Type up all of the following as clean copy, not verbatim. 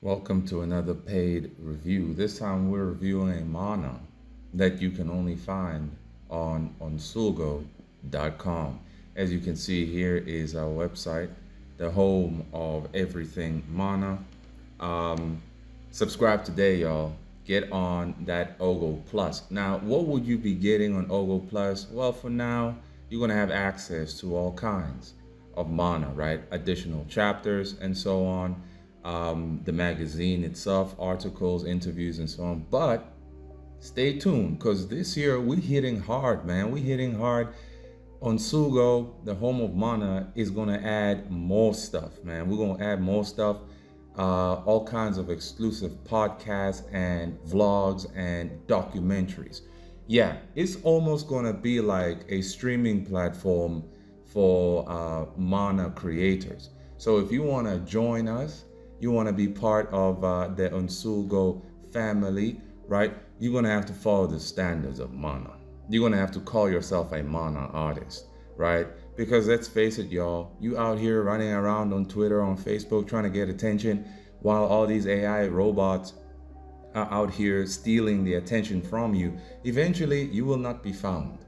Welcome to another paid review. This time we're reviewing a MANAA that you can only find on Sulgo.com. As you can see, here is our website, the home of everything MANAA. Subscribe today, y'all. Get on that Ogo Plus. Now, what would you be getting on Ogo Plus? Well, for now, you're going to have access to all kinds of MANAA, right? Additional chapters and so on. The magazine itself, articles, interviews, and so on. But stay tuned, because this year we're hitting hard, man. We're hitting hard on Sugo. The home of MANAA is going to add more stuff, man. We're going to add more stuff, all kinds of exclusive podcasts and vlogs and documentaries. Yeah, it's almost going to be like a streaming platform for MANAA creators. So if you want to join us, you want to be part of the Unsulgo family, right? You're going to have to follow the standards of MANAA. You're going to have to call yourself a MANAA artist, right? Because let's face it, y'all, you out here running around on Twitter, on Facebook, trying to get attention, while all these AI robots are out here stealing the attention from you. Eventually, you will not be found,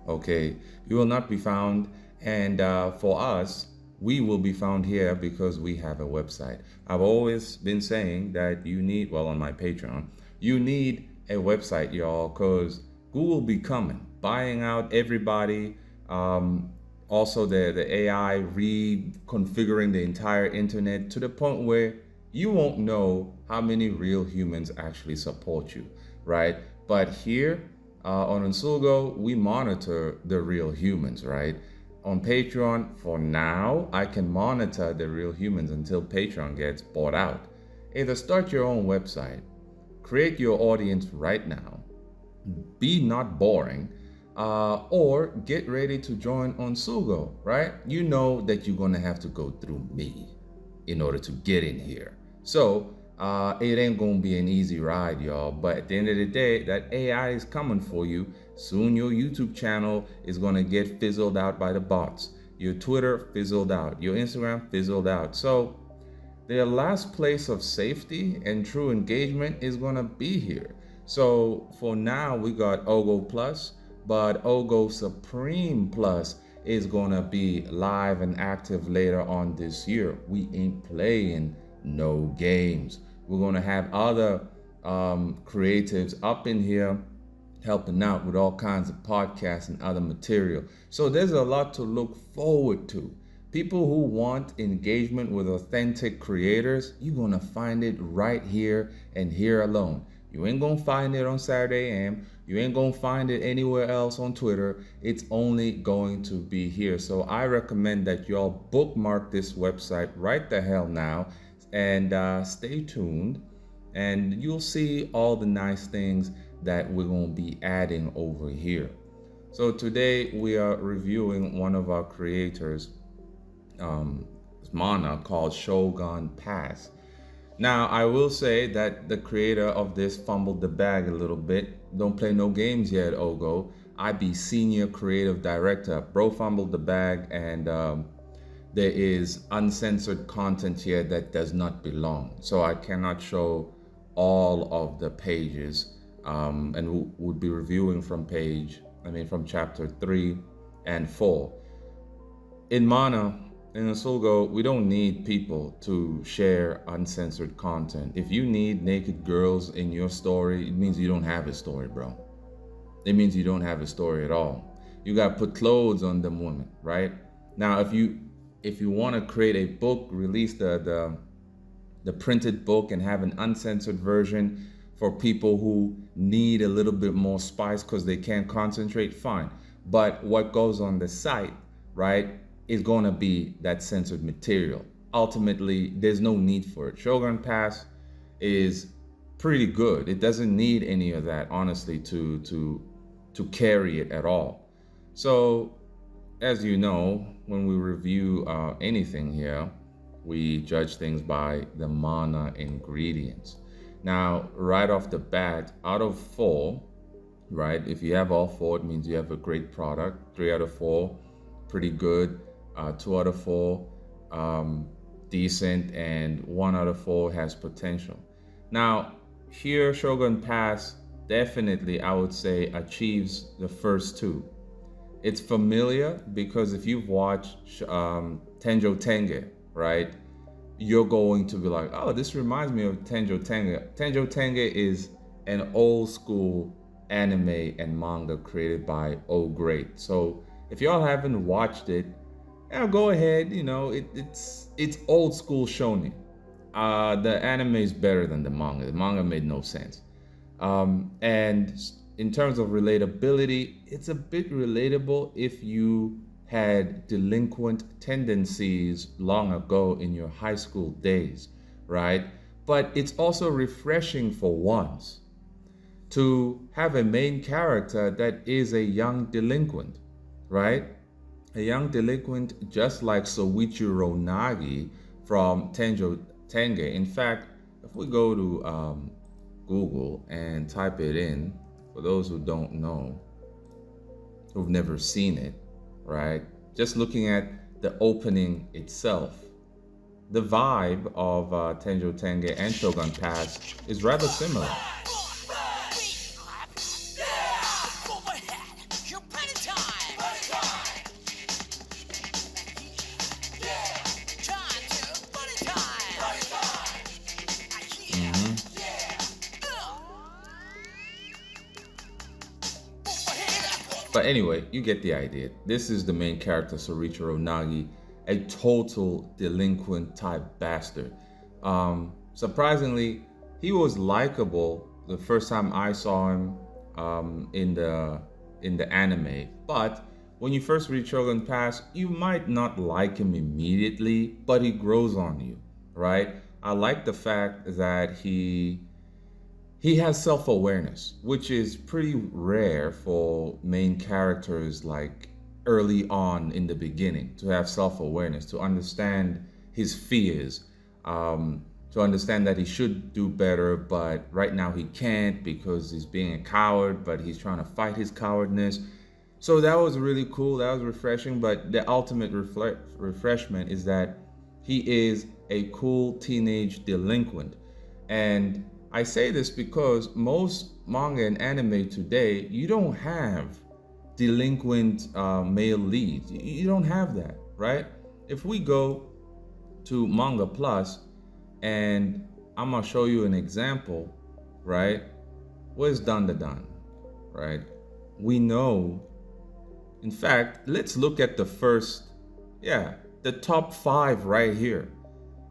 okay? You will not be found. And for us, we will be found here because we have a website. I've always been saying that you need, well, on my Patreon, you need a website, y'all, because Google be coming, buying out everybody. Also, the AI reconfiguring the entire internet to the point where you won't know how many real humans actually support you, right? But here on Unsulgo, we monitor the real humans, right? On Patreon, for now, I can monitor the real humans until Patreon gets bought out. Either start your own website, create your audience right now, be not boring, or get ready to join on Sugo, right? You know that you're going to have to go through me in order to get in here. So it ain't going to be an easy ride, y'all. But at the end of the day, that AI is coming for you. Soon your YouTube channel is going to get fizzled out by the bots. Your Twitter fizzled out. Your Instagram fizzled out. So their last place of safety and true engagement is going to be here. So for now, we got Ogo Plus, but Ogo Supreme Plus is going to be live and active later on this year. We ain't playing no games. We're going to have other creatives up in here helping out with all kinds of podcasts and other material. So there's a lot to look forward to. People who want engagement with authentic creators, you're going to find it right here and here alone. You ain't going to find it on Saturday AM. You ain't going to find it anywhere else on Twitter. It's only going to be here. So I recommend that y'all bookmark this website right the hell now and stay tuned. And you'll see all the nice things that we're going to be adding over here. So today we are reviewing one of our creators, MANAA, called Shogun Pass. Now, I will say that the creator of this fumbled the bag a little bit. Don't play no games yet, Ogo. I be senior creative director. Bro fumbled the bag, and there is uncensored content here that does not belong. So I cannot show all of the pages, and we would be reviewing from from chapter 3 and 4. In MANAA, in Sulgo, we don't need people to share uncensored content. If you need naked girls in your story, it means you don't have a story, bro. It means you don't have a story at all. You got to put clothes on them women, right? Now, if you want to create a book, release the printed book and have an uncensored version for people who need a little bit more spice because they can't concentrate, fine. But what goes on the site, right, is going to be that censored material. Ultimately, there's no need for it. Shogun Pass is pretty good. It doesn't need any of that, honestly, to carry it at all. So, as you know, when we review anything here, we judge things by the MANAA ingredients. Now, right off the bat, out of 4, right, if you have all 4, it means you have a great product. 3 out of 4, pretty good. 2 out of 4, decent, and 1 out of 4 has potential. Now, here Shogun Pass definitely, I would say, achieves the first two. It's familiar because if you've watched Tenjo Tenge, right, you're going to be like, oh, this reminds me of Tenjo Tenge. Tenjo Tenge is an old school anime and manga created by O Great. So if y'all haven't watched it, go ahead. It's old school shonen. The anime is better than the manga. The manga made no sense. And in terms of relatability, it's a bit relatable if you had delinquent tendencies long ago in your high school days, right? But it's also refreshing for once to have a main character that is a young delinquent, right? A young delinquent just like Soichiro Nagi from Tenjo Tenge. In fact, if we go to Google and type it in, for those who don't know, who've never seen it, right? Just looking at the opening itself, the vibe of Tenjo Tenge and Shogun Pass is rather similar. But anyway, you get the idea. This is the main character, Soichiro Nagi, a total delinquent type bastard. Surprisingly, he was likable the first time I saw him in the anime. But when you first read Shogun Pass, you might not like him immediately, but he grows on you, right? I like the fact that he has self-awareness, which is pretty rare for main characters like early on in the beginning, to have self-awareness, to understand his fears, to understand that he should do better, but right now he can't because he's being a coward, but he's trying to fight his cowardness. So that was really cool, that was refreshing, but the ultimate refreshment is that he is a cool teenage delinquent. And I say this because most manga and anime today, you don't have delinquent male leads. You don't have that, right? If we go to Manga Plus, and I'm gonna show you an example, right? Where's Dan, right? We know, in fact, let's look at the top 5 right here.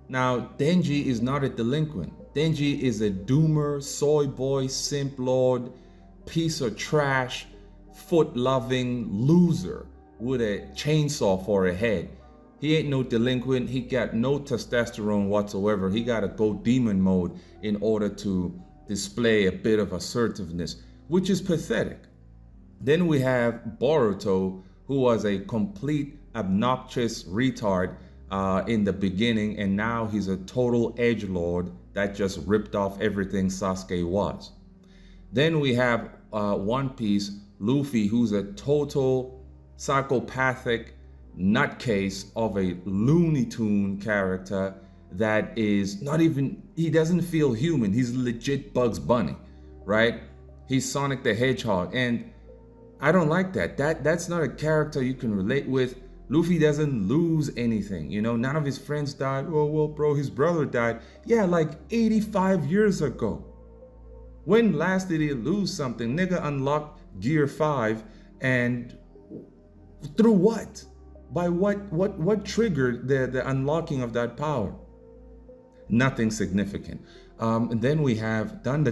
Now, Denji is not a delinquent. Denji is a doomer, soy boy, simp lord, piece of trash, foot-loving loser with a chainsaw for a head. He ain't no delinquent. He got no testosterone whatsoever. He got to go demon mode in order to display a bit of assertiveness, which is pathetic. Then we have Boruto, who was a complete obnoxious retard in the beginning, and now he's a total edgelord that just ripped off everything Sasuke was. Then we have One Piece, Luffy, who's a total psychopathic nutcase of a Looney Tune character that is not even, he doesn't feel human. He's legit Bugs Bunny, right? He's Sonic the Hedgehog, and I don't like that. That's not a character you can relate with. Luffy doesn't lose anything, none of his friends died. Oh, well, bro, his brother died. Yeah, like 85 years ago. When last did he lose something? Nigga unlocked Gear 5, and through what? By what triggered the unlocking of that power? Nothing significant. And then we have Dan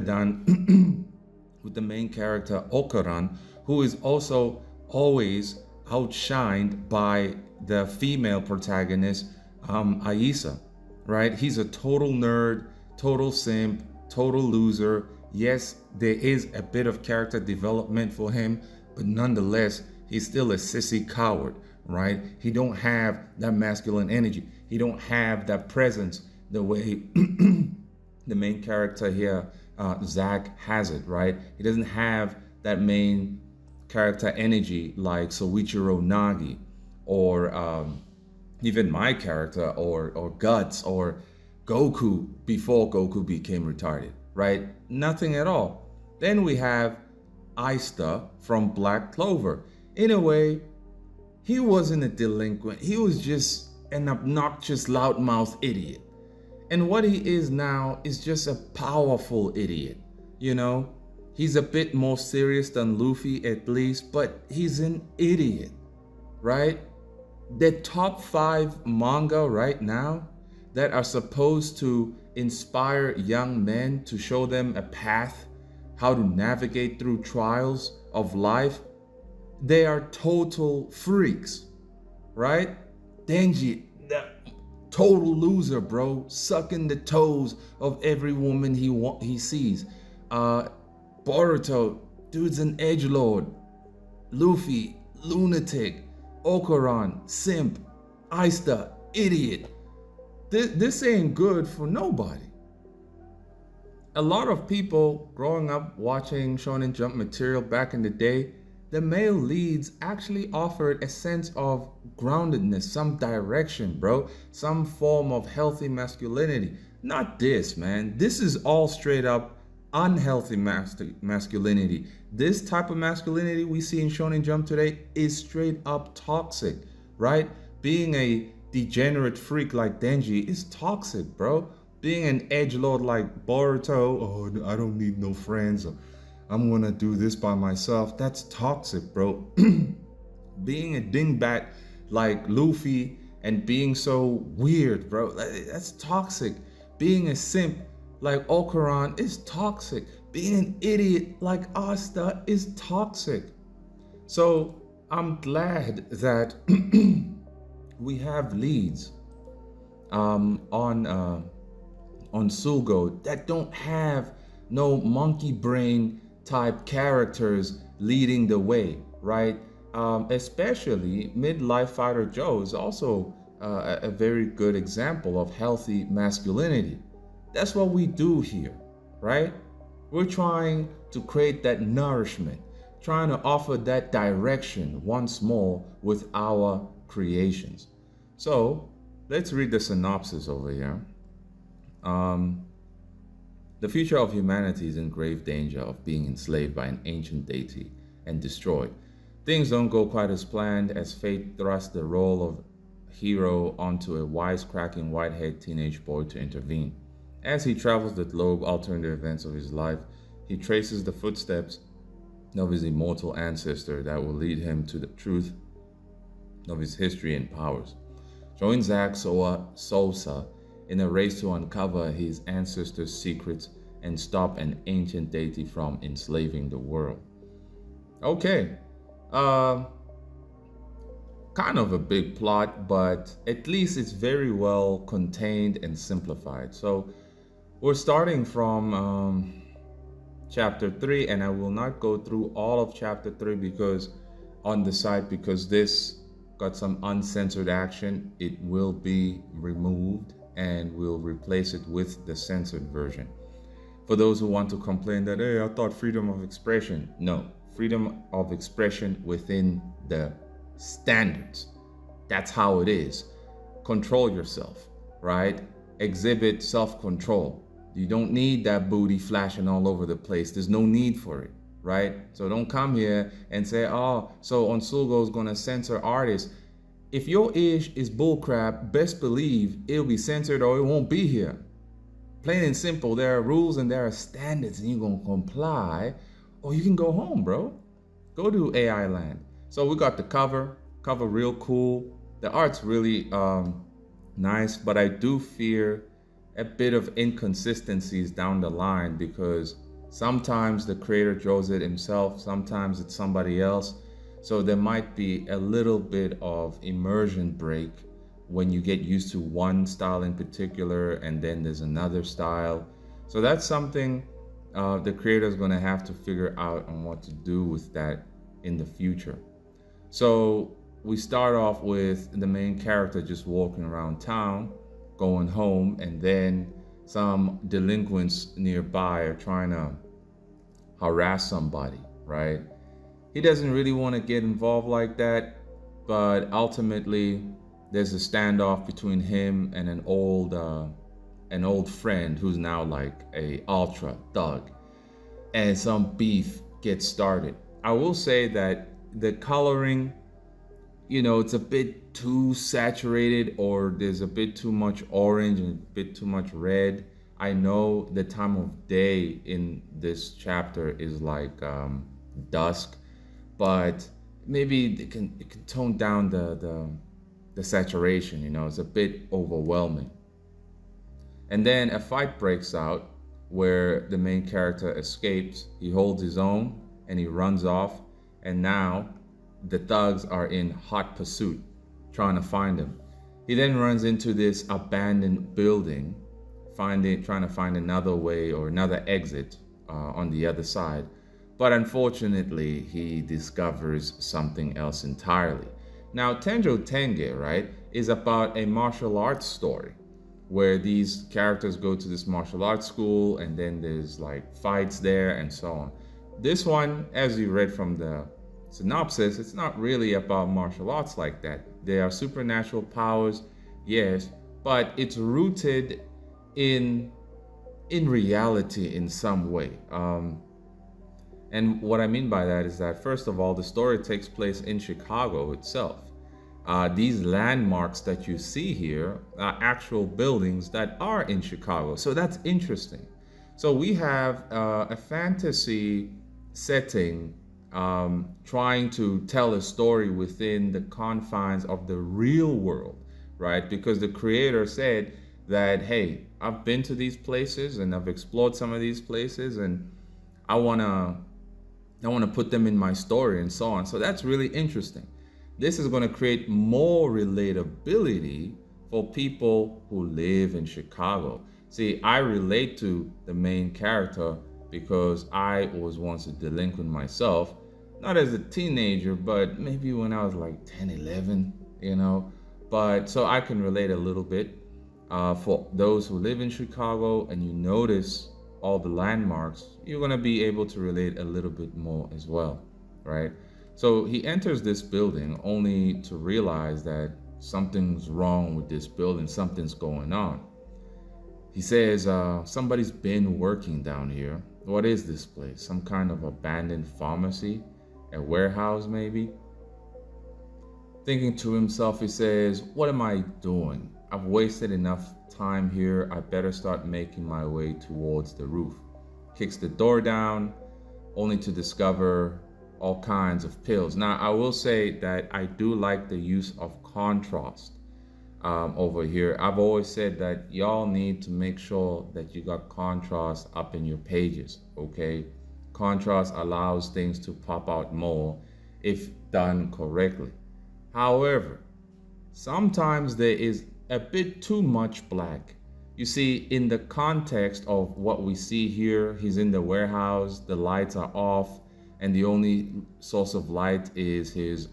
with the main character Okaran, who is also always outshined by the female protagonist, Aisa, right? He's a total nerd, total simp, total loser. Yes, there is a bit of character development for him, but nonetheless, he's still a sissy coward, right? He don't have that masculine energy. He don't have that presence the way the main character here, Zack, has it, right? He doesn't have that main character energy like Soichiro Nagi or even my character, or Guts, or Goku before Goku became retarded, right? Nothing at all. Then we have Aista from Black Clover. In a way, he wasn't a delinquent. He was just an obnoxious, loudmouth idiot. And what he is now is just a powerful idiot. You know, he's a bit more serious than Luffy at least, but he's an idiot, right? The top 5 manga right now that are supposed to inspire young men to show them a path, how to navigate through trials of life, they are total freaks, right? Denji, the total loser, bro, sucking the toes of every woman he sees. Boruto, dude's an edgelord. Luffy, lunatic. Okuran, simp. Aista, idiot. This ain't good for nobody. A lot of people growing up watching Shonen Jump material back in the day, the male leads actually offered a sense of groundedness, some direction, bro, some form of healthy masculinity. Not this, man. This is all straight up unhealthy masculinity. This type of masculinity we see in Shonen Jump today is straight up toxic, right? Being a degenerate freak like Denji is toxic, bro. Being an edgelord like Boruto, oh, I don't need no friends, or I'm gonna do this by myself, that's toxic, bro. Being a dingbat like Luffy and being so weird, bro, that's toxic. Being a simp like Okuran is toxic. Being an idiot like Asta is toxic. So I'm glad that we have leads on Sugo that don't have no monkey brain type characters leading the way, right? Especially Midlife Fighter Joe is also a very good example of healthy masculinity. That's what we do here, right? We're trying to create that nourishment, trying to offer that direction once more with our creations. So let's read the synopsis over here. The future of humanity is in grave danger of being enslaved by an ancient deity and destroyed. Things don't go quite as planned as fate thrusts the role of hero onto a wisecracking white-haired teenage boy to intervene. As he travels the globe altering the events of his life, he traces the footsteps of his immortal ancestor that will lead him to the truth of his history and powers. Join Zack Sosa in a race to uncover his ancestors' secrets and stop an ancient deity from enslaving the world. Okay, kind of a big plot, but at least it's very well contained and simplified. So we're starting from chapter 3, and I will not go through all of chapter 3 because on the site, because this got some uncensored action, it will be removed and we'll replace it with the censored version. For those who want to complain that, hey, I thought freedom of expression. No, freedom of expression within the standards. That's how it is. Control yourself, right? Exhibit self-control. You don't need that booty flashing all over the place. There's no need for it, right? So don't come here and say, oh, so Onsugo is gonna censor artists. If your ish is bullcrap, best believe it'll be censored or it won't be here. Plain and simple, there are rules and there are standards and you're gonna comply or you can go home, bro. Go to AI land. So we got the cover real cool. The art's really nice, but I do fear a bit of inconsistencies down the line because sometimes the creator draws it himself, sometimes it's somebody else. So there might be a little bit of immersion break when you get used to one style in particular and then there's another style. So that's something the creator is going to have to figure out on what to do with that in the future. So we start off with the main character just walking around town, going home, and then some delinquents nearby are trying to harass somebody, right? He doesn't really want to get involved like that, but ultimately there's a standoff between him and an old friend who's now like a ultra thug, and some beef gets started. I will say that the coloring, it's a bit too saturated, or there's a bit too much orange and a bit too much red. I know the time of day in this chapter is like dusk, but maybe it can tone down the saturation. It's a bit overwhelming. And then a fight breaks out where the main character escapes. He holds his own and he runs off, and now the thugs are in hot pursuit trying to find him. He then runs into this abandoned building, trying to find another way or another exit on the other side. But unfortunately, he discovers something else entirely. Now, Tenjo Tenge, right, is about a martial arts story where these characters go to this martial arts school, and then there's like fights there and so on. This one, as you read from the synopsis, it's not really about martial arts like that. There are supernatural powers, yes, but it's rooted in reality in some way. And what I mean by that is that, first of all, the story takes place in Chicago itself. These landmarks that you see here are actual buildings that are in Chicago. So that's interesting. So we have a fantasy setting trying to tell a story within the confines of the real world, right? Because the creator said that, hey, I've been to these places and I've explored some of these places, and I want to put them in my story and so on. So that's really interesting. This is going to create more relatability for people who live in Chicago. See, I relate to the main character because I was once a delinquent myself, not as a teenager, but maybe when I was like 10, 11, But so I can relate a little bit. For those who live in Chicago and you notice all the landmarks, you're going to be able to relate a little bit more as well, right? So he enters this building only to realize that something's wrong with this building, something's going on. He says, somebody's been working down here. What is this place? Some kind of abandoned pharmacy? A warehouse maybe? Thinking to himself, he says, what am I doing? I've wasted enough time here. I better start making my way towards the roof. Kicks the door down, only to discover all kinds of pills. Now, I will say that I do like the use of contrast over here. I've always said that y'all need to make sure that you got contrast up in your pages, okay? Contrast allows things to pop out more if done correctly. However, sometimes there is a bit too much black. You see, in the context of what we see here, he's in the warehouse, the lights are off, and the only source of light is his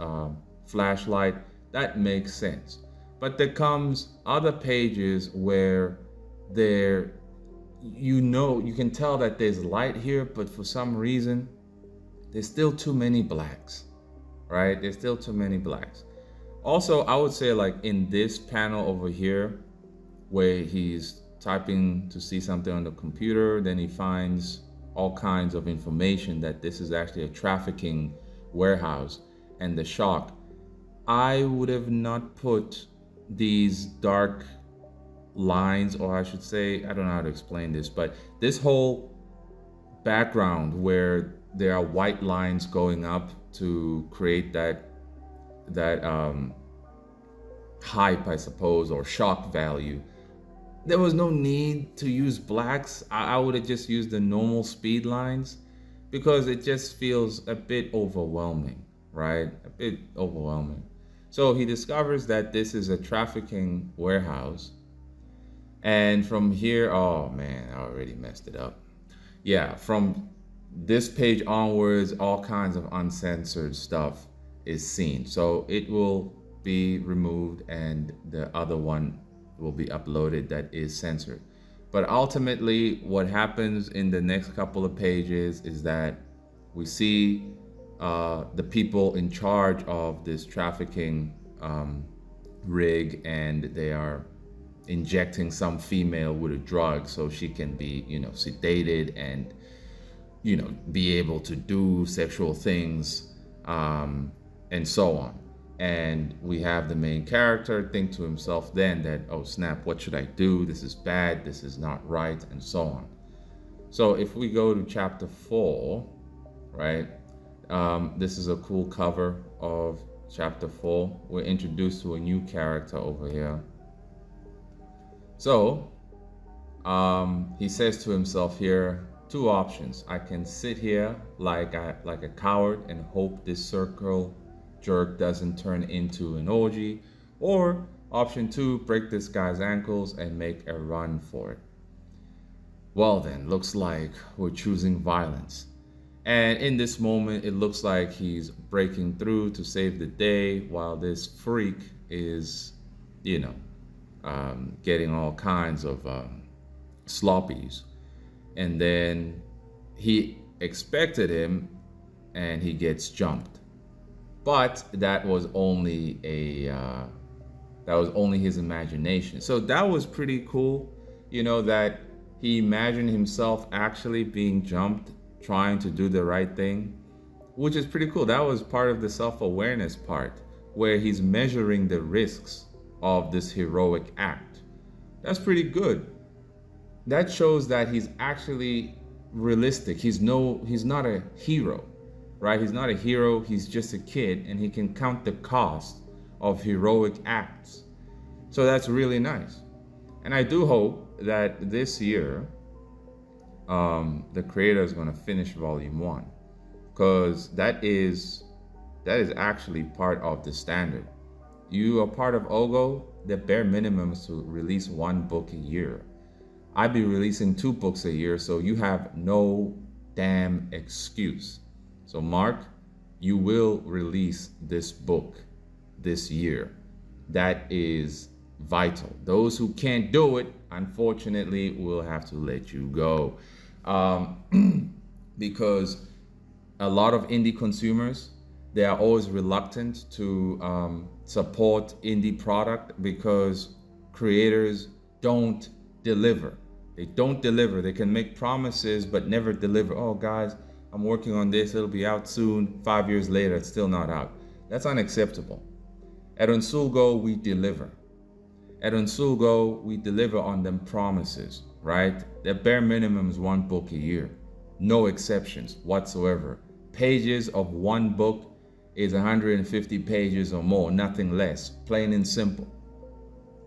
flashlight. That makes sense. But there comes other pages where you can tell that there's light here, but for some reason, there's still too many blacks, right? There's still too many blacks. Also, I would say like in this panel over here, where he's typing to see something on the computer, then he finds all kinds of information that this is actually a trafficking warehouse, and the shock. I would have not put these dark lines, or I should say, I don't know how to explain this, but this whole background where there are white lines going up to create that hype, I suppose, or shock value. There was no need to use blacks. I would have just used the normal speed lines because it just feels a bit overwhelming, right? A bit overwhelming. So he discovers that this is a trafficking warehouse. And from here, oh man, I already messed it up. Yeah, from this page onwards, all kinds of uncensored stuff is seen. So it will be removed and the other one will be uploaded that is censored. But ultimately, what happens in the next couple of pages is that we see the people in charge of this trafficking rig, and they are injecting some female with a drug so she can be, sedated and, be able to do sexual things, and so on. And we have the main character think to himself then that, oh snap, what should I do? This is bad, this is not right, and so on. So if we go to chapter 4, right, this is a cool cover of chapter 4. We're introduced to a new character over here. So he says to himself here, two options. I can sit here like a coward and hope this circle jerk doesn't turn into an orgy, or option 2, break this guy's ankles and make a run for it. Well then, looks like we're choosing violence. And in this moment, it looks like he's breaking through to save the day while this freak is, getting all kinds of sloppies. And then he expected him and he gets jumped. But that was only his imagination. So that was pretty cool, that he imagined himself actually being jumped, trying to do the right thing, which is pretty cool. That was part of the self-awareness part, where he's measuring the risks of this heroic act. That's pretty good. That shows that he's actually realistic. He's not a hero, right? He's not a hero. He's just a kid, and he can count the cost of heroic acts. So that's really nice. And I do hope that this year, the creator is going to finish volume 1, because that is actually part of the standard. You are part of Ogo. The bare minimum is to release 1 book a year. I'd be releasing 2 books a year, so you have no damn excuse. So Mark, you will release this book this year. That is vital. Those who can't do it, unfortunately, will have to let you go. Because a lot of indie consumers, they are always reluctant to support indie product because creators don't deliver. They don't deliver. They can make promises but never deliver. Oh guys, I'm working on this, it'll be out soon. 5 years later, it's still not out. That's unacceptable. At Unsulgo, we deliver. At Unsulgo, we deliver on them promises, right? The bare minimum is 1 book a year. No exceptions whatsoever. Pages of 1 book is 150 pages or more, nothing less. Plain and simple.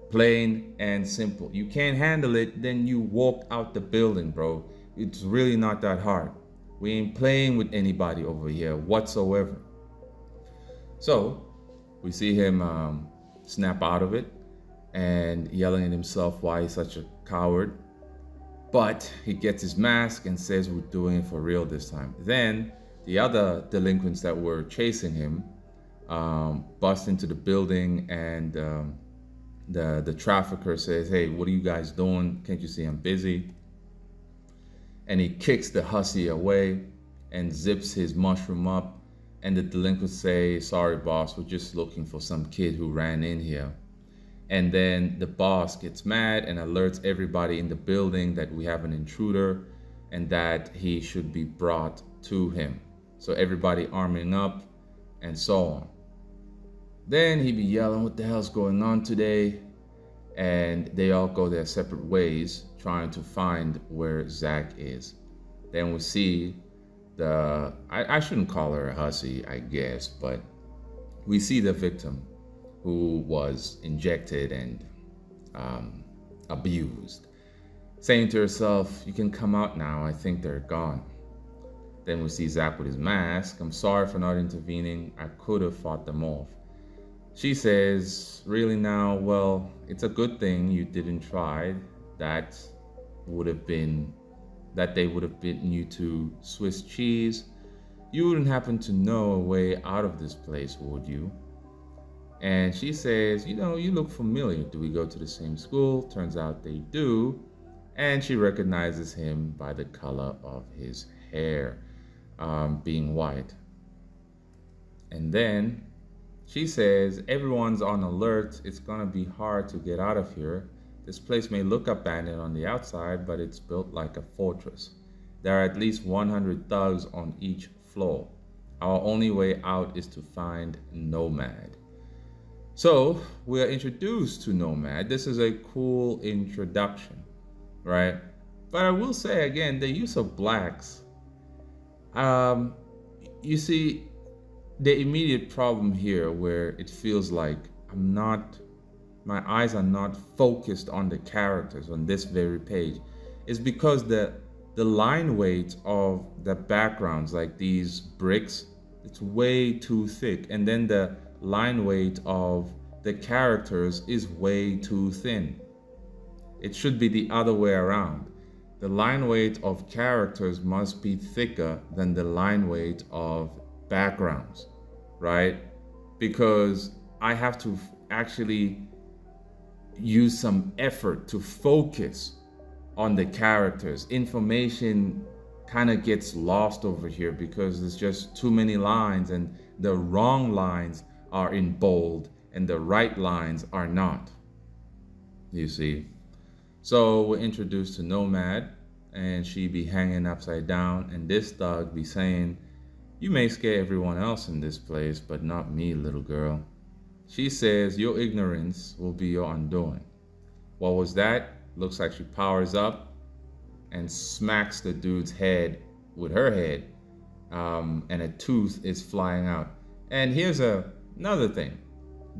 Plain and simple. You can't handle it, then you walk out the building, bro. It's really not that hard. We ain't playing with anybody over here whatsoever. So we see him snap out of it and yelling at himself why he's such a coward. But he gets his mask and says we're doing it for real this time. Then the other delinquents that were chasing him bust into the building, and the trafficker says, hey, what are you guys doing? Can't you see I'm busy? And he kicks the hussy away and zips his mushroom up. And the delinquents say, sorry, boss, we're just looking for some kid who ran in here. And then the boss gets mad and alerts everybody in the building that we have an intruder and that he should be brought to him. So everybody arming up and so on. Then he be yelling, what the hell's going on today? And they all go their separate ways trying to find where Zach is. Then we see I shouldn't call her a hussy, I guess, but we see the victim who was injected and abused, saying to herself, you can come out now, I think they're gone. Then we see Zach with his mask. I'm sorry for not intervening. I could have fought them off. She says, really now? Well, it's a good thing you didn't try. They would have bitten you to Swiss cheese. You wouldn't happen to know a way out of this place, would you? And she says, you look familiar. Do we go to the same school? Turns out they do. And she recognizes him by the color of his hair, being white. And then She says, everyone's on alert. It's gonna be hard to get out of here. This place may look abandoned on the outside, but it's built like a fortress. There are at least 100 thugs on each floor. Our only way out is to find Nomad. So we are introduced to Nomad. This is a cool introduction, right? But I will say again, the use of blacks. Um, you see, the immediate problem here, where it feels like my eyes are not focused on the characters on this very page, is because the line weight of the backgrounds, like these bricks, it's way too thick, and then the line weight of the characters is way too thin. It should be the other way around. The line weight of characters must be thicker than the line weight of backgrounds, right? Because I have to actually use some effort to focus on the characters. Information kind of gets lost over here because there's just too many lines, and the wrong lines are in bold and the right lines are not, you see. So we're introduced to Nomad, and she be hanging upside down, and this thug be saying, you may scare everyone else in this place, but not me, little girl. She says, your ignorance will be your undoing. What was that? Looks like she powers up and smacks the dude's head with her head, and a tooth is flying out. And here's another thing.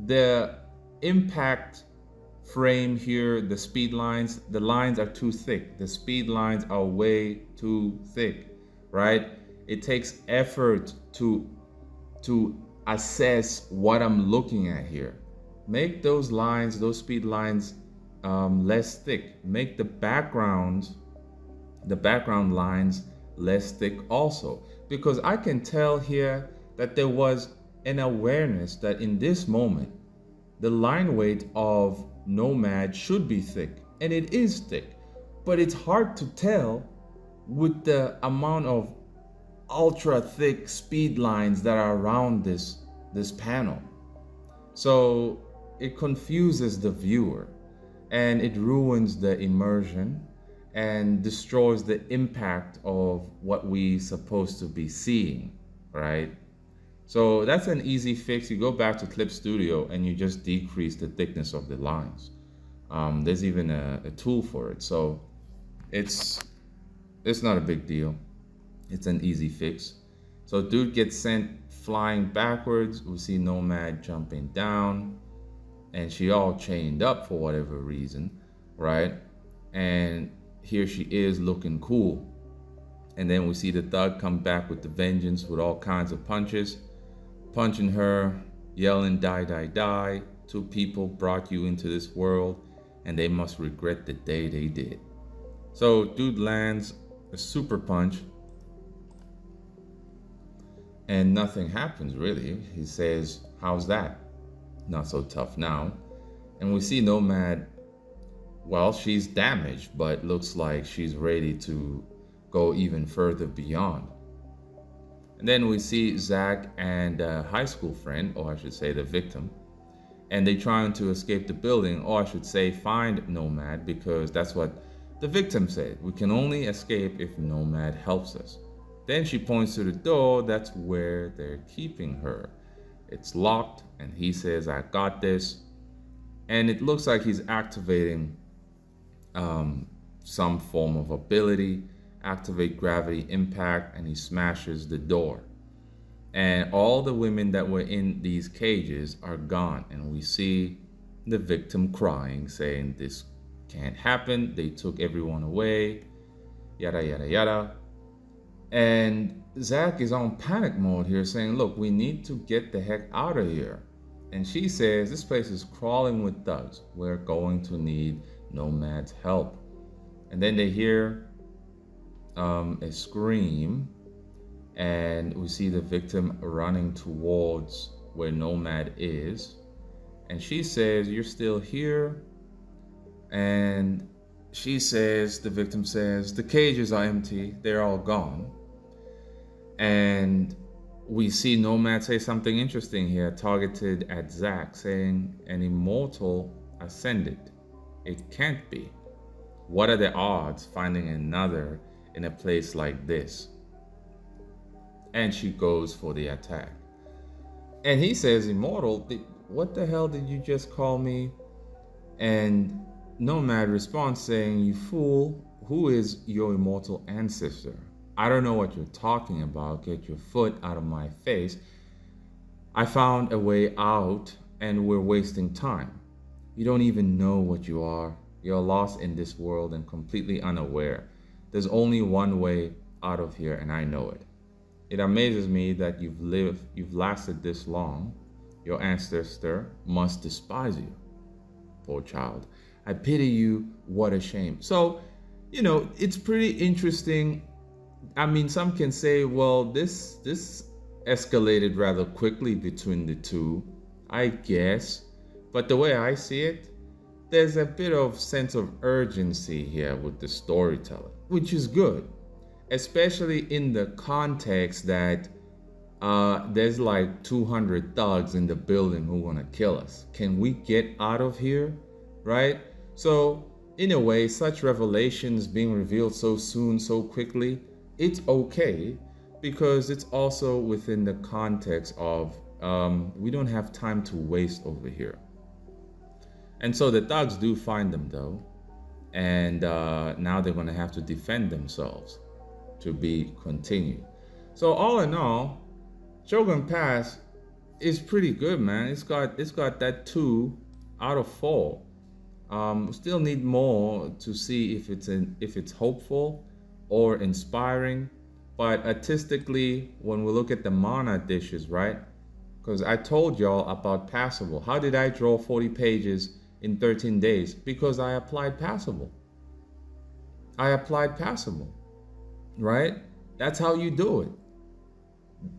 The impact frame here, the speed lines, the lines are too thick. The speed lines are way too thick, right? It takes effort to assess what I'm looking at here. Make those lines, those speed lines, less thick. Make the background lines less thick also, because I can tell here that there was an awareness that in this moment the line weight of Nomad should be thick, and it is thick, but it's hard to tell with the amount of ultra thick speed lines that are around this panel. So it confuses the viewer, and it ruins the immersion and destroys the impact of what we supposed to be seeing, right? So that's an easy fix. You go back to Clip Studio and you just decrease the thickness of the lines. There's even a tool for it. So it's not a big deal. It's an easy fix. So dude gets sent flying backwards. We see Nomad jumping down, and she all chained up for whatever reason, right? And here she is looking cool. And then we see the thug come back with the vengeance with all kinds of punches, punching her, yelling, die, die, die. Two people brought you into this world, and they must regret the day they did. So dude lands a super punch, and nothing happens really. He says, how's that? Not so tough now. And we see Nomad, well, she's damaged, but looks like she's ready to go even further beyond. And then we see Zach and a high school friend, or I should say the victim, and they trying to escape the building, or I should say find Nomad, because that's what the victim said. We can only escape if Nomad helps us. Then she points to the door. That's where they're keeping her. It's locked, and he says, I got this. And it looks like he's activating some form of ability, activate gravity impact, and he smashes the door. And all the women that were in these cages are gone. And we see the victim crying, saying, this can't happen. They took everyone away, yada, yada, yada. And Zach is on panic mode here, saying, look, we need to get the heck out of here. And she says, this place is crawling with thugs. We're going to need Nomad's help. And then they hear a scream, and we see the victim running towards where Nomad is. And she says, you're still here? And she says, the victim says, the cages are empty. They're all gone. And We see Nomad say something interesting here, targeted at Zack, saying an immortal ascended. It can't be. What are the odds finding another in a place like this? And she goes for the attack. And he says, immortal, what the hell did you just call me? And Nomad responds saying, you fool, who is your immortal ancestor? I don't know what you're talking about. Get your foot out of my face. I found a way out and we're wasting time. You don't even know what you are. You're lost in this world and completely unaware. There's only one way out of here and I know it. It amazes me that you've lasted this long. Your ancestor must despise you. Poor child. I pity you. What a shame. So, it's pretty interesting. I mean, some can say, well, this escalated rather quickly between the two, I guess. But the way I see it, there's a bit of sense of urgency here with the storyteller, which is good, especially in the context that there's like 200 thugs in the building who want to kill us. Can we get out of here, right? So in a way, such revelations being revealed so soon, so quickly, it's okay because it's also within the context of we don't have time to waste over here. And so the thugs do find them though, and now they're going to have to defend themselves to be continued. So all in all, Shogun Pass is pretty good, man. It's got that 2 out of 4. Still need more to see if it's hopeful or inspiring, but artistically, when we look at the MANAA dishes, right? Because I told y'all about Passable. How did I draw 40 pages in 13 days? Because I applied Passable. Right? That's how you do it.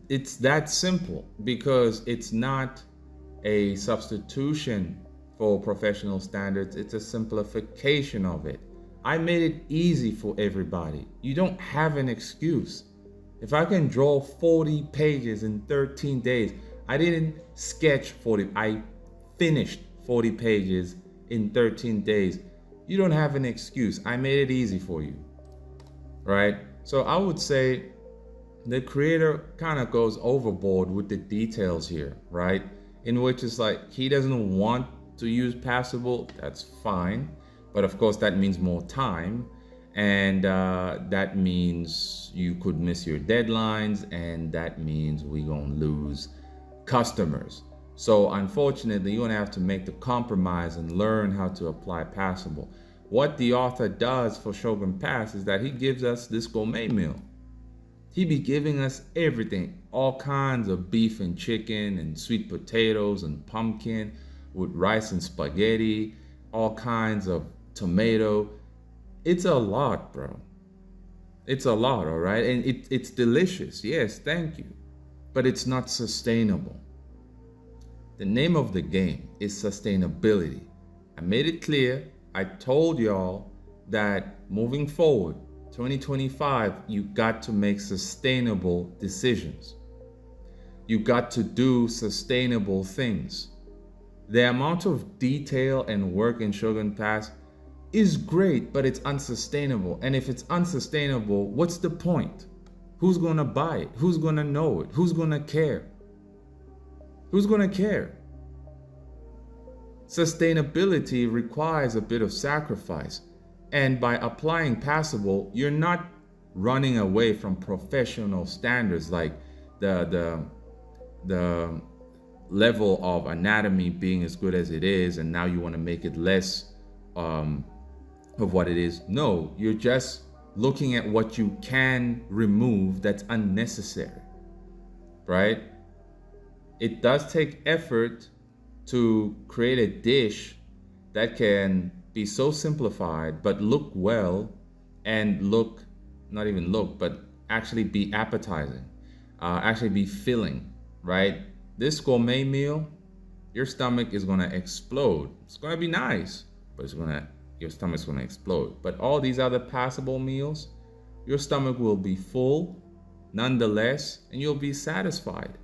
It's that simple because it's not a substitution for professional standards. It's a simplification of it. I made it easy for everybody. You don't have an excuse. If I can draw 40 pages in 13 days, I didn't sketch 40. I finished 40 pages in 13 days. You don't have an excuse. I made it easy for you, right? So I would say the creator kind of goes overboard with the details here, right? In which it's like he doesn't want to use Passable. That's fine. But of course, that means more time. And that means you could miss your deadlines. And that means we're going to lose customers. So unfortunately, you're going to have to make the compromise and learn how to apply Passable. What the author does for Shogun Pass is that he gives us this gourmet meal. He be giving us everything, all kinds of beef and chicken and sweet potatoes and pumpkin with rice and spaghetti, all kinds of tomato. It's a lot, bro. It's a lot, all right? And it's delicious. Yes, thank you. But it's not sustainable. The name of the game is sustainability. I made it clear. I told y'all that moving forward, 2025, you got to make sustainable decisions. You got to do sustainable things. The amount of detail and work in Shogun Pass is great, but it's unsustainable. And if it's unsustainable, what's the point? Who's going to buy it? Who's going to know it? Who's going to care? Who's going to care? Sustainability requires a bit of sacrifice. And by applying Passable, you're not running away from professional standards like the level of anatomy being as good as it is, and now you want to make it less of what it is. No, you're just looking at what you can remove that's unnecessary, right? It does take effort to create a dish that can be so simplified but look well, and not even look, but actually be appetizing, actually be filling, right? This gourmet meal, your stomach is gonna explode. It's gonna be nice, but your stomach's gonna explode. But all these other Passable meals, your stomach will be full nonetheless, and you'll be satisfied.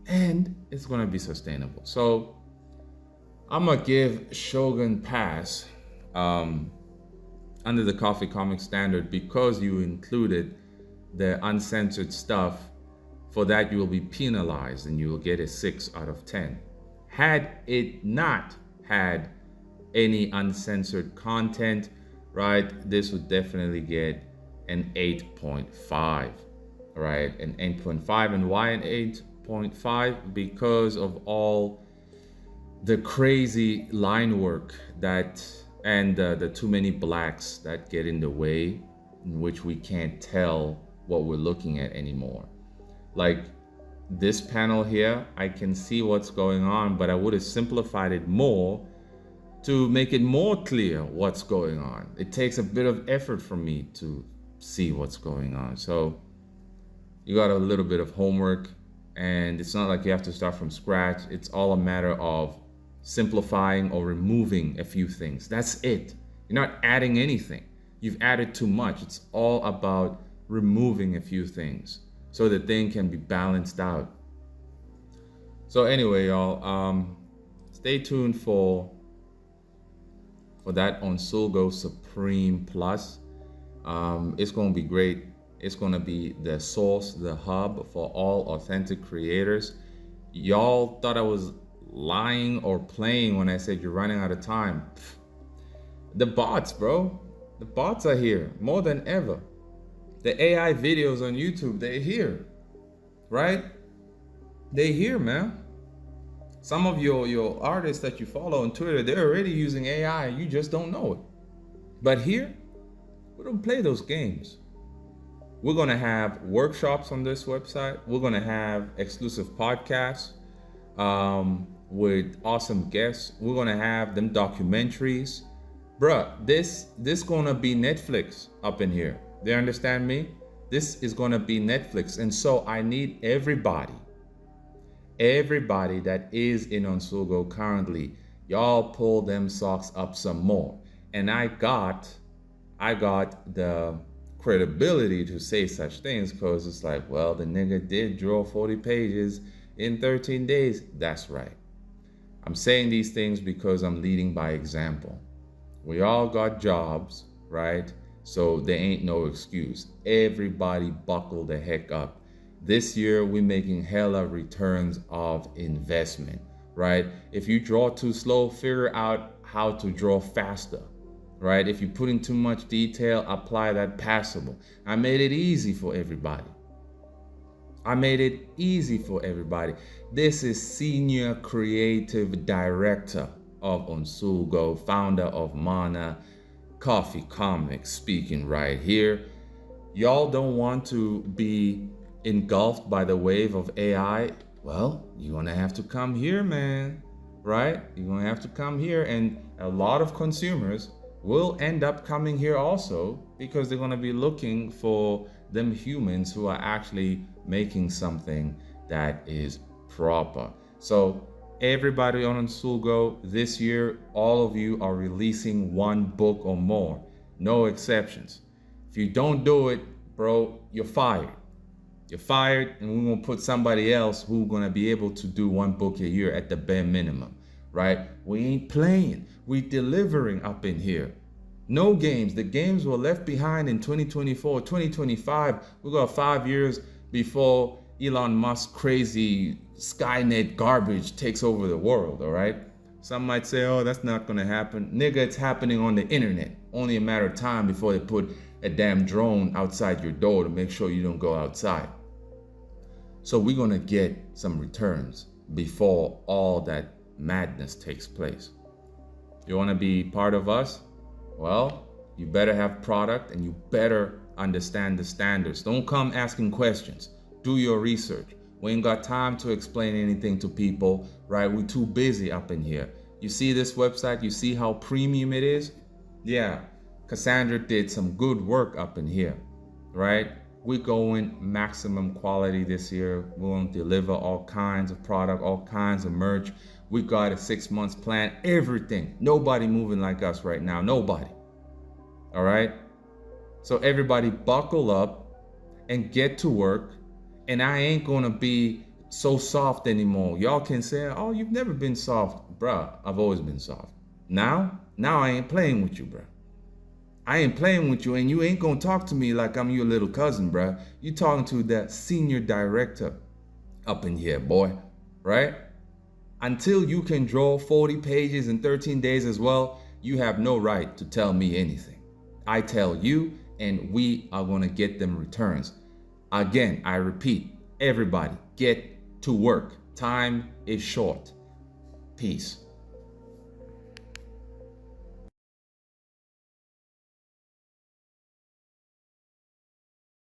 And it's going to be sustainable. So I'm going to give Shogun Pass under the Coffee Comic Standard because you included the uncensored stuff. For that, you will be penalized and you will get a 6 out of 10. Had it not had any uncensored content, right, this would definitely get an 8.5, right? An 8.5. And why an 8.5? Because of all the crazy line work that and the too many blacks that get in the way, in which we can't tell what we're looking at anymore. Like this panel here, I can see what's going on, but I would have simplified it more to make it more clear what's going on. It takes a bit of effort for me to see what's going on. So you got a little bit of homework, and it's not like you have to start from scratch. It's all a matter of simplifying or removing a few things. That's it. You're not adding anything. You've added too much. It's all about removing a few things so the thing can be balanced out. So anyway, y'all, stay tuned for that on Sulgo Supreme Plus. It's going to be great. It's going to be the source, the hub for all authentic creators. Y'all thought I was lying or playing when I said you're running out of time. The bots, bro. The bots are here more than ever. The AI videos on YouTube, they're here, right? They're here, man. Some of your artists that you follow on Twitter, they're already using AI. You just don't know it. But here, we don't play those games. We're going to have workshops on this website. We're going to have exclusive podcasts with awesome guests. We're going to have them documentaries. Bruh, this going to be Netflix up in here. They understand me? This is going to be Netflix. And so I need everybody that is in Onsugo currently, y'all pull them socks up some more. And I got the credibility to say such things because it's like, well, the nigga did draw 40 pages in 13 days. That's right. I'm saying these things because I'm leading by example. We all got jobs, right? So there ain't no excuse. Everybody buckle the heck up. This year, we're making hella returns of investment, right? If you draw too slow, figure out how to draw faster, right? If you put in too much detail, apply that Passable. I made it easy for everybody. This is Senior Creative Director of Onsugo, founder of MANAA, Coffee Comics, speaking right here. Y'all don't want to be engulfed by the wave of AI. Well, you're gonna have to come here, man, right? You're gonna have to come here, and a lot of consumers will end up coming here also because they're gonna be looking for them humans who are actually making something that is proper. So everybody on Onsugo this year, all of you are releasing one book or more, no exceptions. If you don't do it, bro, you're fired. You're fired, and we're gonna put somebody else who's gonna be able to do one book a year at the bare minimum, right? We ain't playing, we delivering up in here. No games. The games were left behind in 2024, 2025. We got 5 years before Elon Musk crazy Skynet garbage takes over the world, all right? Some might say, oh, that's not gonna happen. Nigga, it's happening on the internet. Only a matter of time before they put a damn drone outside your door to make sure you don't go outside. So we're gonna get some returns before all that madness takes place. You wanna be part of us? Well, you better have product and you better understand the standards. Don't come asking questions. Do your research. We ain't got time to explain anything to people, right? We're too busy up in here. You see this website? You see how premium it is? Yeah, Cassandra did some good work up in here, right? We're going maximum quality this year. We're going to deliver all kinds of product, all kinds of merch. We got a 6 months plan, everything. Nobody moving like us right now, nobody. All right? So everybody buckle up and get to work. And I ain't gonna be so soft anymore. Y'all can say, oh, you've never been soft. Bruh, I've always been soft. Now I ain't playing with you, bruh. I ain't playing with you, and you ain't gonna talk to me like I'm your little cousin, bruh. You talking to the senior director up in here, boy, right? Until you can draw 40 pages in 13 days as well, you have no right to tell me anything. I tell you, and we are gonna get them returns. Again, I repeat, everybody get to work. Time is short. Peace.